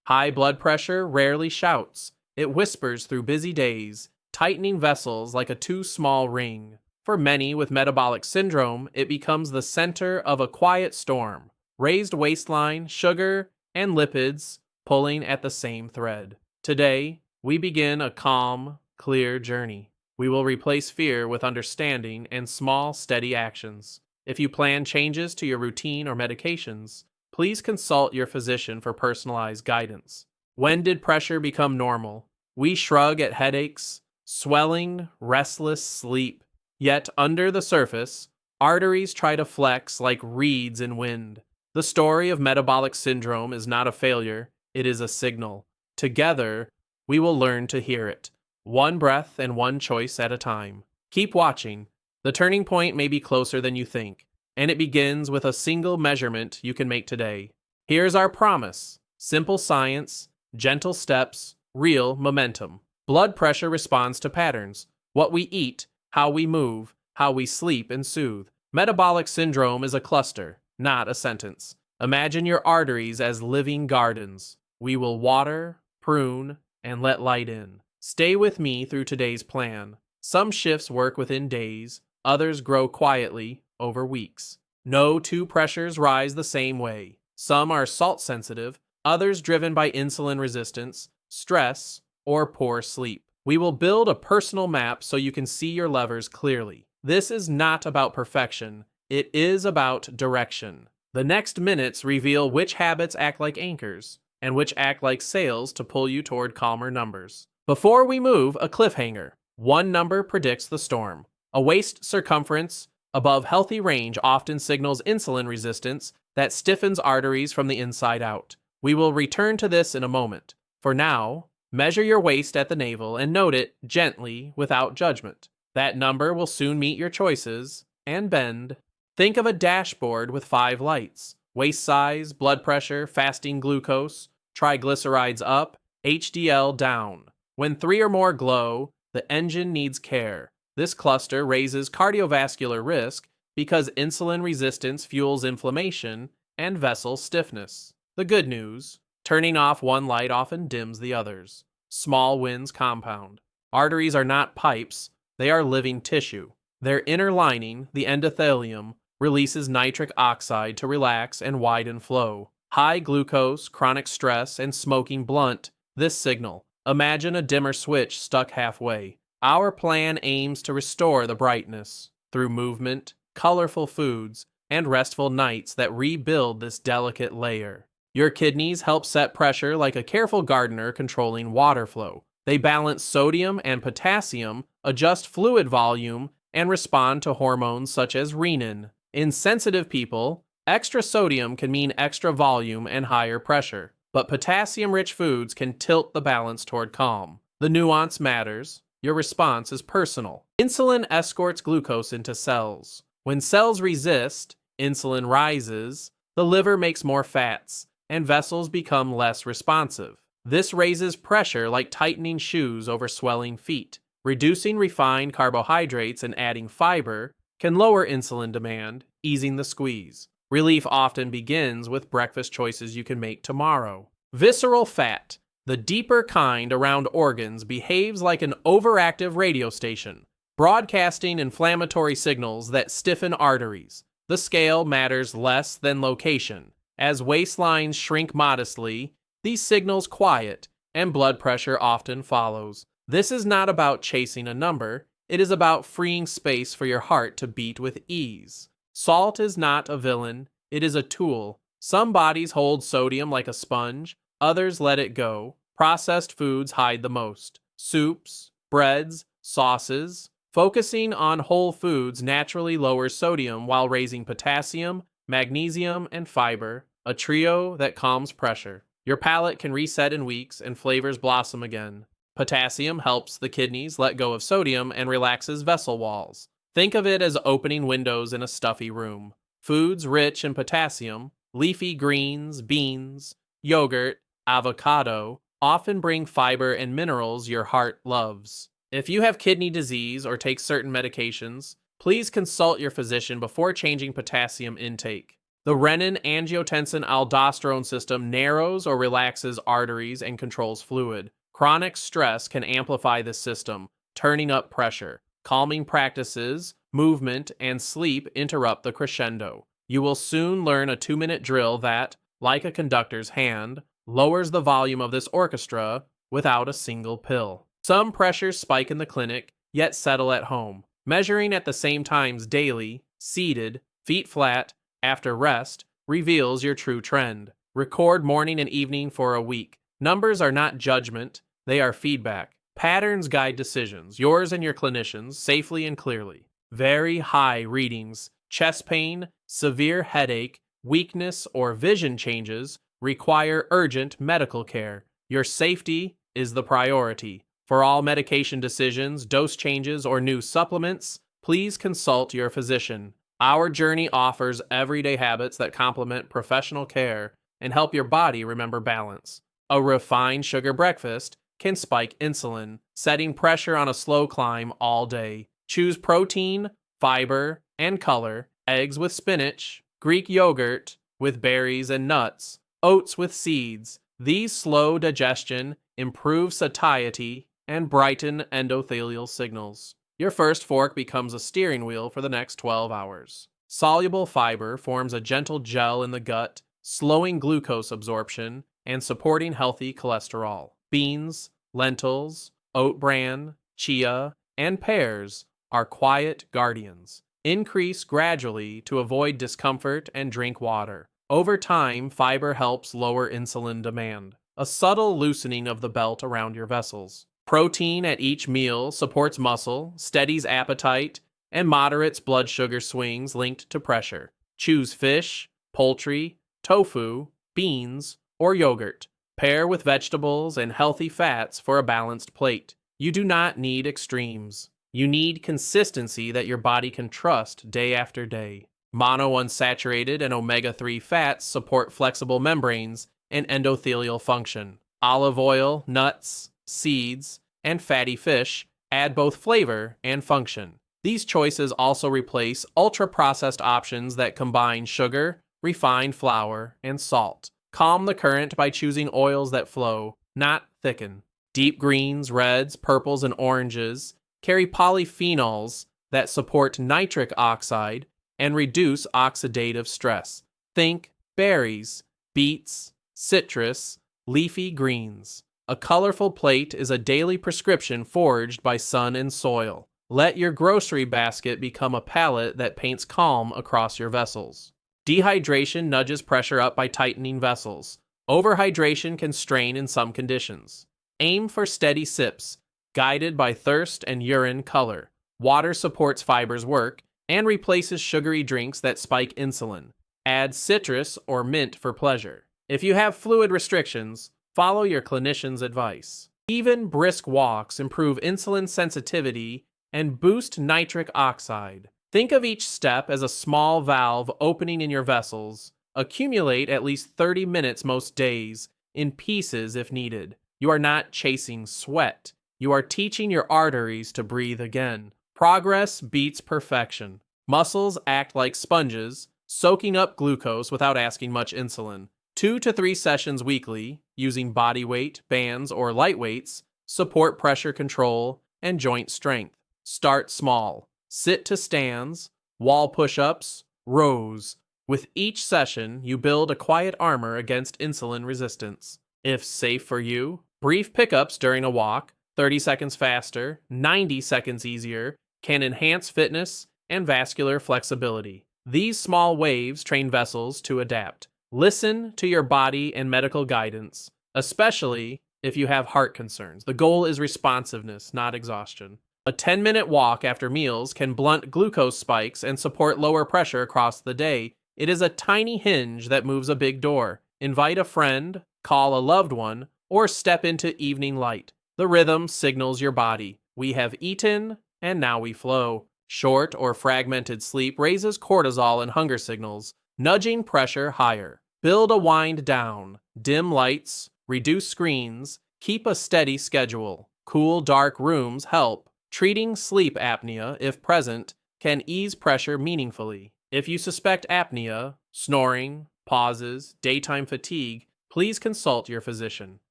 High blood pressure rarely shouts. It whispers through busy days, tightening vessels like a too small ring. For many with metabolic syndrome, it becomes the center of a quiet storm. Raised waistline, sugar, and lipids pulling at the same thread. Today, we begin a calm, clear journey. We will replace fear with understanding and small, steady actions. If you plan changes to your routine or medications, please consult your physician for personalized guidance. When did pressure become normal? We shrug at headaches, swelling, restless sleep. Yet under the surface, arteries try to flex like reeds in wind. The story of metabolic syndrome is not a failure, it is a signal. Together, we will learn to hear it, one breath and one choice at a time. Keep watching. The turning point may be closer than you think, and it begins with a single measurement you can make today. Here's our promise: simple science, gentle steps, real momentum. Blood pressure responds to patterns: what we eat, how we move, how we sleep and soothe. Metabolic syndrome is a cluster, not a sentence. Imagine your arteries as living gardens. We will water, prune, and let light in. Stay with me through today's plan. Some shifts work within days, others grow quietly over weeks. No two pressures rise the same way. Some are salt sensitive, others driven by insulin resistance, stress, or poor sleep. We will build a personal map so you can see your levers clearly. This is not about perfection, it is about direction. The next minutes reveal which habits act like anchors and which act like sails to pull you toward calmer numbers. Before we move, a cliffhanger. One number predicts the storm. A waist circumference above healthy range often signals insulin resistance that stiffens arteries from the inside out. We will return to this in a moment. For now, measure your waist at the navel and note it gently without judgment. That number will soon meet your choices and bend. Think of a dashboard with 5 lights: waist size, blood pressure, fasting glucose, triglycerides up, HDL down. When 3 or more glow, the engine needs care. This cluster raises cardiovascular risk because insulin resistance fuels inflammation and vessel stiffness. The good news: turning off one light often dims the others. Small wins compound. Arteries are not pipes, they are living tissue. Their inner lining, the endothelium, releases nitric oxide to relax and widen flow. High glucose, chronic stress, and smoking blunt this signal. Imagine a dimmer switch stuck halfway. Our plan aims to restore the brightness through movement, colorful foods, and restful nights that rebuild this delicate layer. Your kidneys help set pressure like a careful gardener controlling water flow. They balance sodium and potassium, adjust fluid volume, and respond to hormones such as renin. In sensitive people, extra sodium can mean extra volume and higher pressure, but potassium-rich foods can tilt the balance toward calm. The nuance matters. Your response is personal. Insulin escorts glucose into cells. When cells resist, insulin rises, the liver makes more fats, and vessels become less responsive. This raises pressure like tightening shoes over swelling feet. Reducing refined carbohydrates and adding fiber can lower insulin demand, easing the squeeze. Relief often begins with breakfast choices you can make tomorrow. Visceral fat, the deeper kind around organs, behaves like an overactive radio station, broadcasting inflammatory signals that stiffen arteries. The scale matters less than location. As waistlines shrink modestly, these signals quiet, and blood pressure often follows. This is not about chasing a number, it is about freeing space for your heart to beat with ease. Salt is not a villain, it is a tool. Some bodies hold sodium like a sponge, others let it go. Processed foods hide the most. Soups, breads, sauces. Focusing on whole foods naturally lowers sodium while raising potassium, magnesium, and fiber, a trio that calms pressure. Your palate can reset in weeks and flavors blossom again. Potassium helps the kidneys let go of sodium and relaxes vessel walls. Think of it as opening windows in a stuffy room. Foods rich in potassium, leafy greens, beans, yogurt, avocado, often bring fiber and minerals your heart loves. If you have kidney disease or take certain medications, please consult your physician before changing potassium intake. The renin-angiotensin-aldosterone system narrows or relaxes arteries and controls fluid. Chronic stress can amplify this system, turning up pressure. Calming practices, movement, and sleep interrupt the crescendo. You will soon learn a 2-minute drill that, like a conductor's hand, lowers the volume of this orchestra without a single pill. Some pressures spike in the clinic, yet settle at home. Measuring at the same times daily, seated, feet flat, after rest, reveals your true trend. Record morning and evening for a week. Numbers are not judgment, they are feedback. Patterns guide decisions, yours and your clinicians, safely and clearly. Very high readings, chest pain, severe headache, weakness, or vision changes require urgent medical care. Your safety is the priority. For all medication decisions, dose changes, or new supplements, please consult your physician. Our journey offers everyday habits that complement professional care and help your body remember balance. A refined sugar breakfast can spike insulin, setting pressure on a slow climb all day. Choose protein, fiber, and color, eggs with spinach, Greek yogurt with berries and nuts, oats with seeds. These slow digestion, improve satiety, and brighten endothelial signals. Your first fork becomes a steering wheel for the next 12 hours. Soluble fiber forms a gentle gel in the gut, slowing glucose absorption and supporting healthy cholesterol. Beans, lentils, oat bran, chia, and pears are quiet guardians. Increase gradually to avoid discomfort and drink water. Over time, fiber helps lower insulin demand, a subtle loosening of the belt around your vessels. Protein at each meal supports muscle, steadies appetite, and moderates blood sugar swings linked to pressure. Choose fish, poultry, tofu, beans, or yogurt. Pair with vegetables and healthy fats for a balanced plate. You do not need extremes. You need consistency that your body can trust day after day. Monounsaturated and omega-3 fats support flexible membranes and endothelial function. Olive oil, nuts, seeds, and fatty fish add both flavor and function. These choices also replace ultra-processed options that combine sugar, refined flour, and salt. Calm the current by choosing oils that flow, not thicken. Deep greens, reds, purples, and oranges carry polyphenols that support nitric oxide and reduce oxidative stress. Think berries, beets, citrus, leafy greens. A colorful plate is a daily prescription forged by sun and soil. Let your grocery basket become a palette that paints calm across your vessels. Dehydration nudges pressure up by tightening vessels. Overhydration can strain in some conditions. Aim for steady sips, guided by thirst and urine color. Water supports fiber's work and replaces sugary drinks that spike insulin. Add citrus or mint for pleasure. If you have fluid restrictions, follow your clinician's advice. Even brisk walks improve insulin sensitivity and boost nitric oxide. Think of each step as a small valve opening in your vessels. Accumulate at least 30 minutes most days, in pieces if needed. You are not chasing sweat. You are teaching your arteries to breathe again. Progress beats perfection. Muscles act like sponges, soaking up glucose without asking much insulin. 2 to 3 sessions weekly, using body weight, bands, or light weights, support pressure control and joint strength. Start small. Sit to stands, wall push-ups, rows. With each session, you build a quiet armor against insulin resistance. If safe for you, brief pickups during a walk, 30 seconds faster, 90 seconds easier, can enhance fitness and vascular flexibility. These small waves train vessels to adapt. Listen to your body and medical guidance, especially if you have heart concerns. The goal is responsiveness, not exhaustion. A 10-minute walk after meals can blunt glucose spikes and support lower pressure across the day. It is a tiny hinge that moves a big door. Invite a friend, call a loved one, or step into evening light. The rhythm signals your body. We have eaten, and now we flow. Short or fragmented sleep raises cortisol and hunger signals, nudging pressure higher. Build a wind down. Dim lights, reduce screens, keep a steady schedule. Cool, dark rooms help. Treating sleep apnea, if present, can ease pressure meaningfully. If you suspect apnea, snoring, pauses, daytime fatigue, please consult your physician.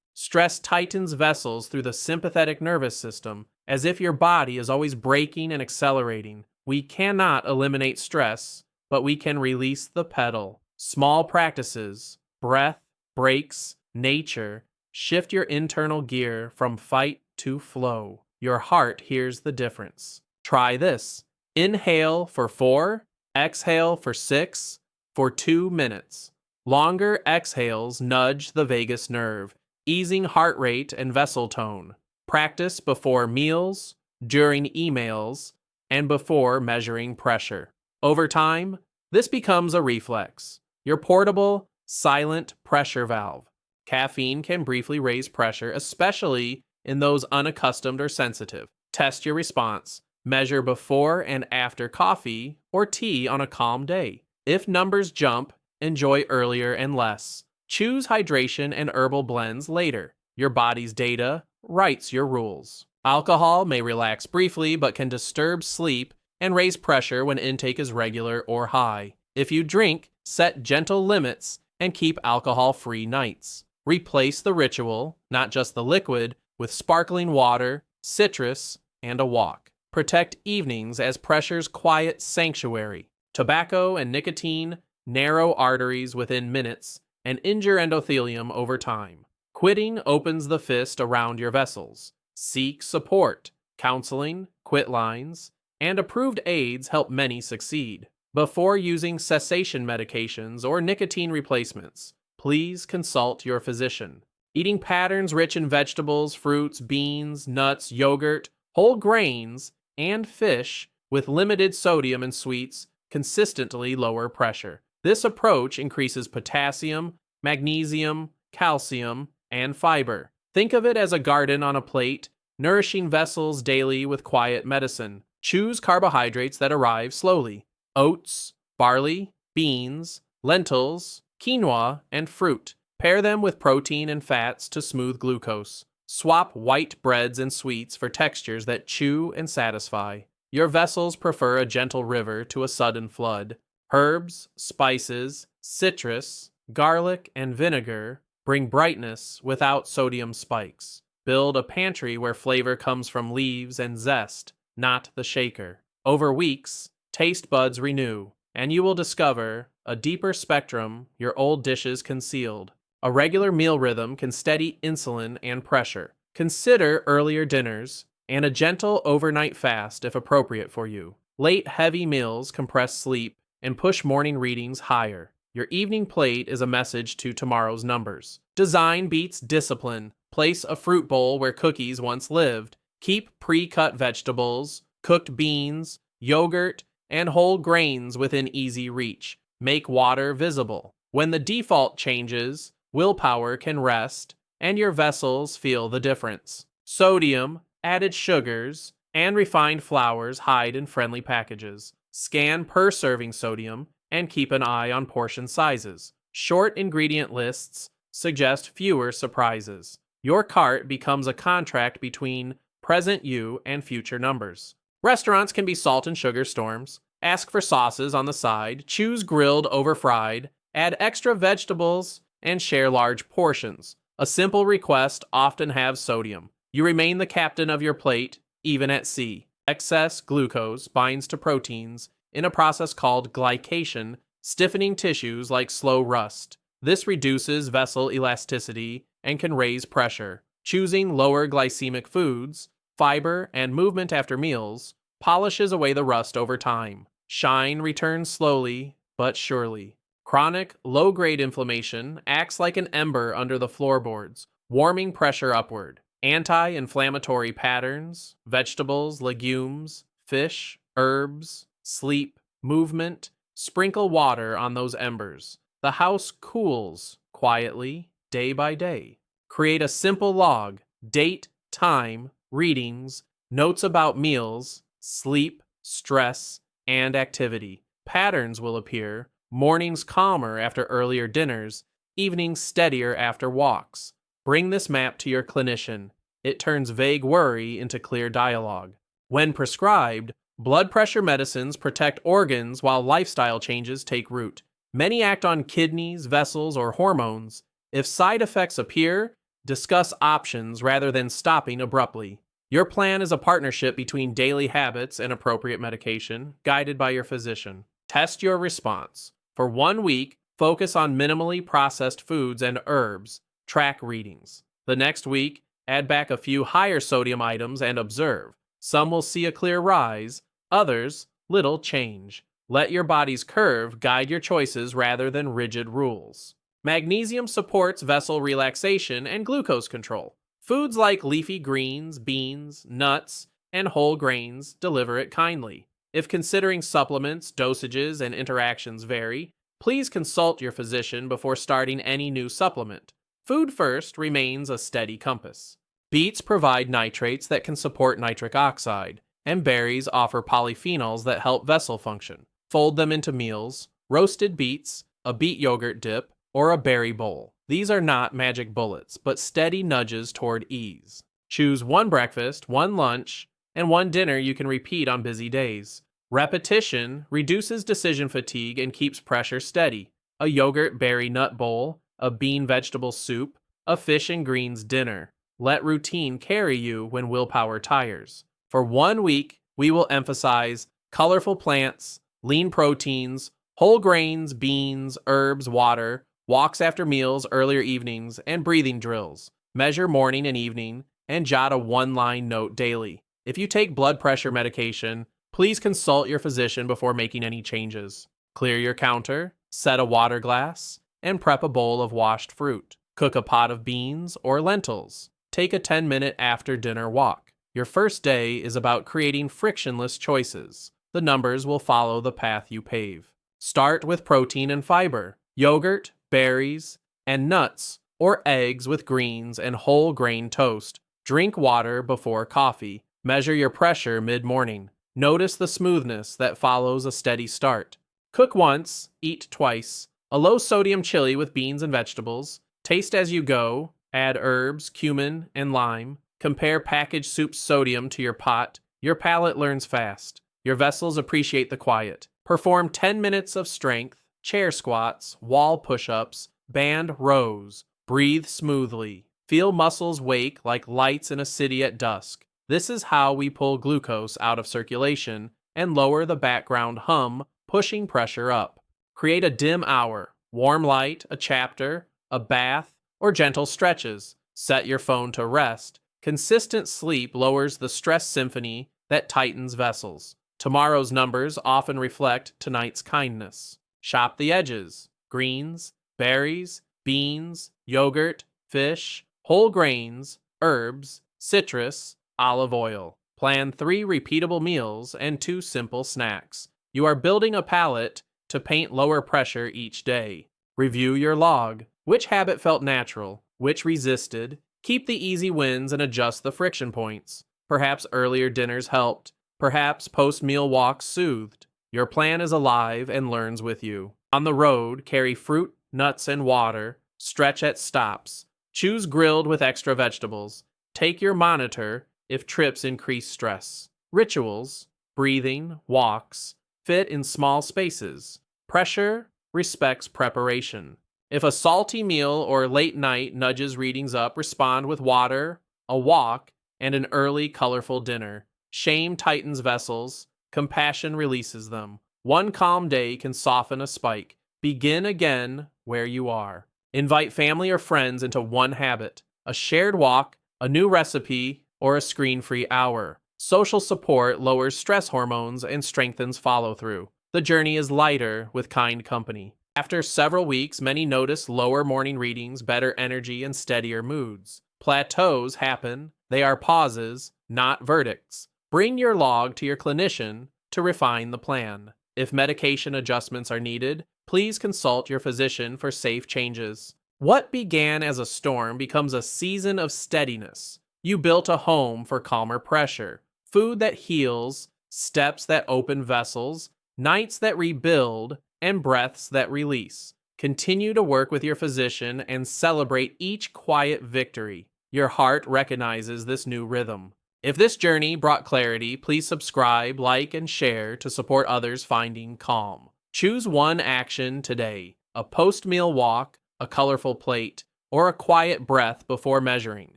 Stress tightens vessels through the sympathetic nervous system, as if your body is always braking and accelerating. We cannot eliminate stress, but we can release the pedal. Small practices, breath, breaks, nature, shift your internal gear from fight to flow. Your heart hears the difference. Try this. Inhale for 4, exhale for 6, for 2 minutes. Longer exhales nudge the vagus nerve, easing heart rate and vessel tone. Practice before meals, during emails, and before measuring pressure. Over time, this becomes a reflex, your portable, silent pressure valve. Caffeine can briefly raise pressure, especially in those unaccustomed or sensitive. Test your response. Measure before and after coffee or tea on a calm day. If numbers jump, enjoy earlier and less. Choose hydration and herbal blends later. Your body's data writes your rules. Alcohol may relax briefly but can disturb sleep and raise pressure when intake is regular or high. If you drink, set gentle limits and keep alcohol-free nights. Replace the ritual, not just the liquid, with sparkling water, citrus, and a walk. Protect evenings as pressure's quiet sanctuary. Tobacco and nicotine narrow arteries within minutes and injure endothelium over time. Quitting opens the fist around your vessels. Seek support. Counseling, quit lines, and approved aids help many succeed. Before using cessation medications or nicotine replacements, please consult your physician. Eating patterns rich in vegetables, fruits, beans, nuts, yogurt, whole grains, and fish with limited sodium and sweets consistently lower pressure. This approach increases potassium, magnesium, calcium, and fiber. Think of it as a garden on a plate, nourishing vessels daily with quiet medicine. Choose carbohydrates that arrive slowly. Oats, barley, beans, lentils, quinoa, and fruit. Pair them with protein and fats to smooth glucose. Swap white breads and sweets for textures that chew and satisfy. Your vessels prefer a gentle river to a sudden flood. Herbs, spices, citrus, garlic, and vinegar bring brightness without sodium spikes. Build a pantry where flavor comes from leaves and zest, not the shaker. Over weeks, taste buds renew, and you will discover a deeper spectrum your old dishes concealed. A regular meal rhythm can steady insulin and pressure. Consider earlier dinners and a gentle overnight fast if appropriate for you. Late heavy meals compress sleep and push morning readings higher. Your evening plate is a message to tomorrow's numbers. Design beats discipline. Place a fruit bowl where cookies once lived. Keep pre-cut vegetables, cooked beans, yogurt, and whole grains within easy reach. Make water visible. When the default changes, willpower can rest, and your vessels feel the difference. Sodium, added sugars, and refined flours hide in friendly packages. Scan per serving sodium and keep an eye on portion sizes. Short ingredient lists suggest fewer surprises. Your cart becomes a contract between present you and future numbers. Restaurants can be salt and sugar storms. Ask for sauces on the side, choose grilled over fried, add extra vegetables, and share large portions. A simple request often has sodium. You remain the captain of your plate, even at sea. Excess glucose binds to proteins in a process called glycation, stiffening tissues like slow rust. This reduces vessel elasticity and can raise pressure. Choosing lower glycemic foods, fiber, and movement after meals polishes away the rust over time. Shine returns slowly but surely. Chronic, low-grade inflammation acts like an ember under the floorboards, warming pressure upward. Anti-inflammatory patterns, vegetables, legumes, fish, herbs, sleep, movement, sprinkle water on those embers. The house cools quietly, day by day. Create a simple log, date, time, readings, notes about meals, sleep, stress, and activity. Patterns will appear. Mornings calmer after earlier dinners, evenings steadier after walks. Bring this map to your clinician. It turns vague worry into clear dialogue. When prescribed, Blood pressure medicines protect organs while lifestyle changes take root. Many act on kidneys, vessels, or hormones. If side effects appear, discuss options rather than stopping abruptly. Your plan is a partnership between daily habits and appropriate medication, guided by your physician. Test your response. For 1 week, focus on minimally processed foods and herbs. Track readings. The next week, add back a few higher sodium items and observe. Some will see a clear rise, others, little change. Let your body's curve guide your choices rather than rigid rules. Magnesium supports vessel relaxation and glucose control. Foods like leafy greens, beans, nuts, and whole grains deliver it kindly. If considering supplements, dosages, and interactions vary, please consult your physician before starting any new supplement. Food first remains a steady compass. Beets provide nitrates that can support nitric oxide, and berries offer polyphenols that help vessel function. Fold them into meals, roasted beets, a beet yogurt dip, or a berry bowl. These are not magic bullets, but steady nudges toward ease. Choose one breakfast, one lunch, and one dinner you can repeat on busy days. Repetition reduces decision fatigue and keeps pressure steady. A yogurt berry nut bowl, a bean vegetable soup, a fish and greens dinner. Let routine carry you when willpower tires. For 1 week, we will emphasize colorful plants, lean proteins, whole grains, beans, herbs, water, walks after meals, earlier evenings, and breathing drills. Measure morning and evening, and jot a one-line note daily. If you take blood pressure medication, please consult your physician before making any changes. Clear your counter, set a water glass, and prep a bowl of washed fruit. Cook a pot of beans or lentils. Take a 10-minute after-dinner walk. Your first day is about creating frictionless choices. The numbers will follow the path you pave. Start with protein and fiber, yogurt, berries, and nuts, or eggs with greens and whole grain toast. Drink water before coffee. Measure your pressure mid-morning. Notice the smoothness that follows a steady start. Cook once, eat twice. A low-sodium chili with beans and vegetables. Taste as you go. Add herbs, cumin, and lime. Compare packaged soup's sodium to your pot. Your palate learns fast. Your vessels appreciate the quiet. Perform 10 minutes of strength, chair squats, wall push-ups, band rows. Breathe smoothly. Feel muscles wake like lights in a city at dusk. This is how we pull glucose out of circulation and lower the background hum, pushing pressure up. Create a dim hour, warm light, a chapter, a bath, or gentle stretches. Set your phone to rest. Consistent sleep lowers the stress symphony that tightens vessels. Tomorrow's numbers often reflect tonight's kindness. Shop the edges. Greens, berries, beans, yogurt, fish, whole grains, herbs, citrus, olive oil. Plan 3 repeatable meals and 2 simple snacks. You are building a palette to paint lower pressure each day. Review your log. Which habit felt natural? Which resisted? Keep the easy wins and adjust the friction points. Perhaps earlier dinners helped. Perhaps post-meal walks soothed. Your plan is alive and learns with you. On the road, carry fruit, nuts, and water. Stretch at stops. Choose grilled with extra vegetables. Take your monitor if trips increase stress. Rituals, breathing, walks, fit in small spaces. Pressure respects preparation. If a salty meal or late night nudges readings up, respond with water, a walk, and an early, colorful dinner. Shame tightens vessels. Compassion releases them. One calm day can soften a spike. Begin again where you are. Invite family or friends into one habit. A shared walk, a new recipe, or a screen-free hour. Social support lowers stress hormones and strengthens follow-through. The journey is lighter with kind company. After several weeks, many notice lower morning readings, better energy, and steadier moods. Plateaus happen. They are pauses, not verdicts. Bring your log to your clinician to refine the plan. If medication adjustments are needed, please consult your physician for safe changes. What began as a storm becomes a season of steadiness. You built a home for calmer pressure, food that heals, steps that open vessels, nights that rebuild, and breaths that release. Continue to work with your physician and celebrate each quiet victory. Your heart recognizes this new rhythm. If this journey brought clarity, please subscribe, like, and share to support others finding calm. Choose one action today: a post-meal walk, a colorful plate, or a quiet breath before measuring.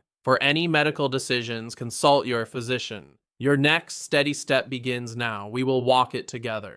For any medical decisions, consult your physician. Your next steady step begins now. We will walk it together.